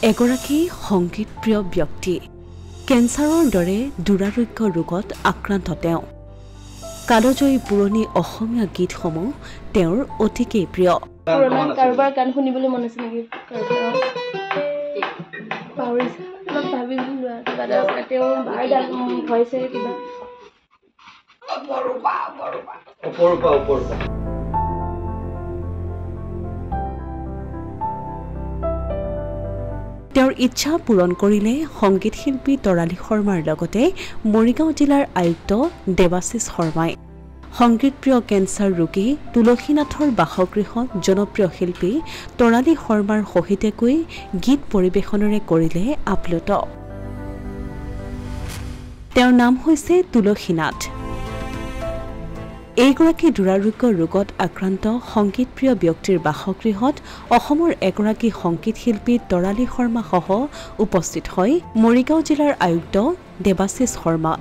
এগৰাকী সংগীতপ্ৰিয় ব্যক্তি কেঞ্চাৰৰ দৰে দুৰাৰোগ্য ৰোগত আক্ৰান্ত তেওঁ কালজয়ী পুৰণি অসমীয়া গীতসমূহ তেওঁৰ অতিকেই প্ৰিয় পুৰণা কাৰোবাৰ গান শুনিবলৈ মন আছে নেকি তেওঁৰ বাৰ গান ভইচে কিবা তেওঁৰ ইচ্ছা পূৰণ কৰিলে সংগীত শিল্পী তৰালী শৰ্মাৰ লগতে মৰিগাঁও জিলাৰ আয়ুক্ত দেৱাশিষ শৰ্মাই সংগীতপ্ৰিয় কেঞ্চাৰ ৰোগী তুলসীনাথৰ বাসগৃহত জনপ্ৰিয় শিল্পী তৰালী শৰ্মাৰ সহিতেকৈ গীত পৰিৱেশনেৰে কৰিলে আপ্লুত তেওঁৰ নাম হৈছে তুলসীনাথ এইগৰাকী দুৰাৰোগ্য ৰোগত আক্ৰান্ত সংগীতপ্ৰিয় ব্যক্তিৰ বাসগৃহত অসমৰ এগৰাকী সংগীত শিল্পী তৰালী শৰ্মাসহ উপস্থিত হয় মৰিগাঁও জিলাৰ আয়ুক্ত দেৱাশিষ শৰ্মা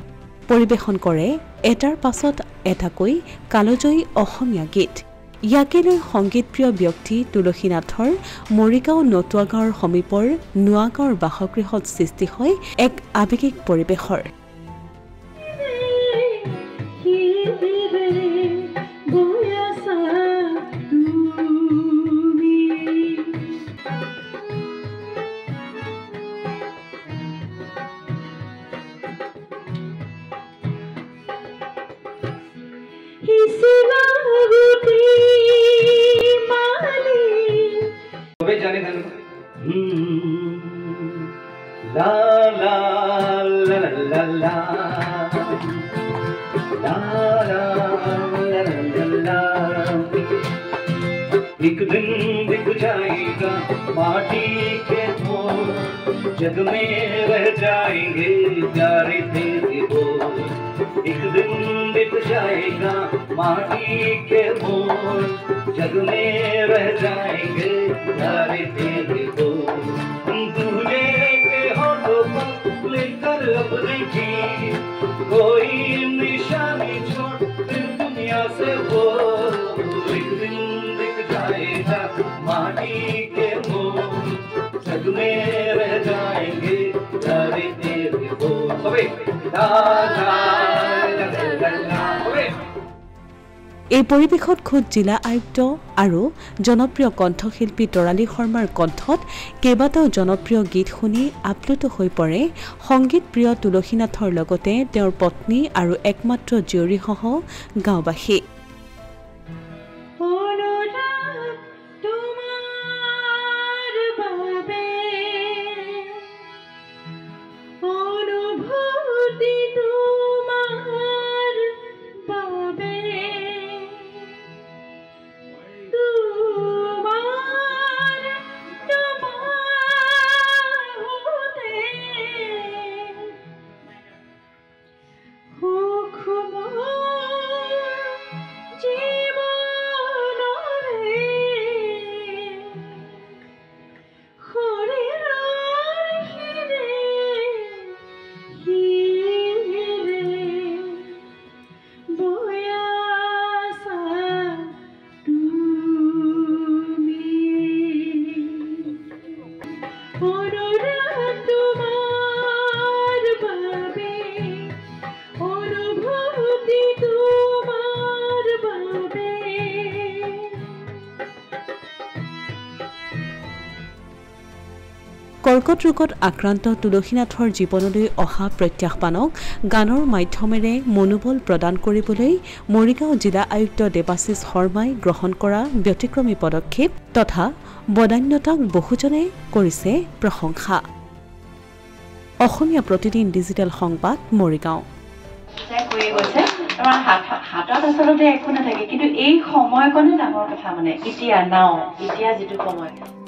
পৰিৱেশন কৰে এটাৰ পাছত এটাকৈ কালজয়ী অসমীয়া গীত ইয়াকে লৈ সংগীতপ্ৰিয় ব্যক্তি তুলসীনাথৰ মৰিগাঁও নটুৱাগাঁৱৰ সমীপৰ নোৱাগাঁৱৰ বাসগৃহত সৃষ্টি হয় এক আৱেগিক পৰিৱেশৰ La la la la la la la la la la एक दिन दिख जाएगा माटी के मोर जग में रह जाएंगे प्यारे तेरे बोल एक दिन दिख जाएगा माटी के मोर जग में रह जाएंगे प्यारे तेरे बोल दूल्हे के होठों पर लेकर अपने की कोई निशानी छोड़ दिल दुनिया से वो एक दिन दिख जाएगा माटी के मोर जग में रह जाएंगे प्यारे तेरे बोल ला ला ला ला এই পৰিৱেশত খোদ জিলা আয়ুক্ত আৰু জনপ্ৰিয় কণ্ঠশিল্পী তৰালী শৰ্মাৰ কণ্ঠত কেইবাটাও জনপ্ৰিয় গীত শুনি আপ্লুত হৈ পৰে সংগীতপ্ৰিয় তুলসীনাথৰ লগতে তেওঁৰ পত্নী আৰু একমাত্ৰ জীয়ৰীসহ গাঁওবাসী কৰ্কট ৰোগত আক্ৰান্ত তুলসীনাথৰ জীৱনলৈ অহা প্ৰত্যাহ্বানক গানৰ মাধ্যমেৰে মনোবল প্ৰদান কৰিবলৈ মৰিগাঁও জিলা আয়ুক্ত দেৱাশিষ শৰ্মাই গ্ৰহণ কৰা ব্যতিক্ৰমী পদক্ষেপ তথা বদান্যতাক বহুজনে কৰিছে প্ৰশংসা অসমীয়া প্ৰতিদিন ডিজিটেল সংবাদ মৰিগাঁও হাতত আচলতে একো নাথাকে কিন্তু এই সময়কণে ডাঙৰ কথা মানে এতিয়া যিটো সময়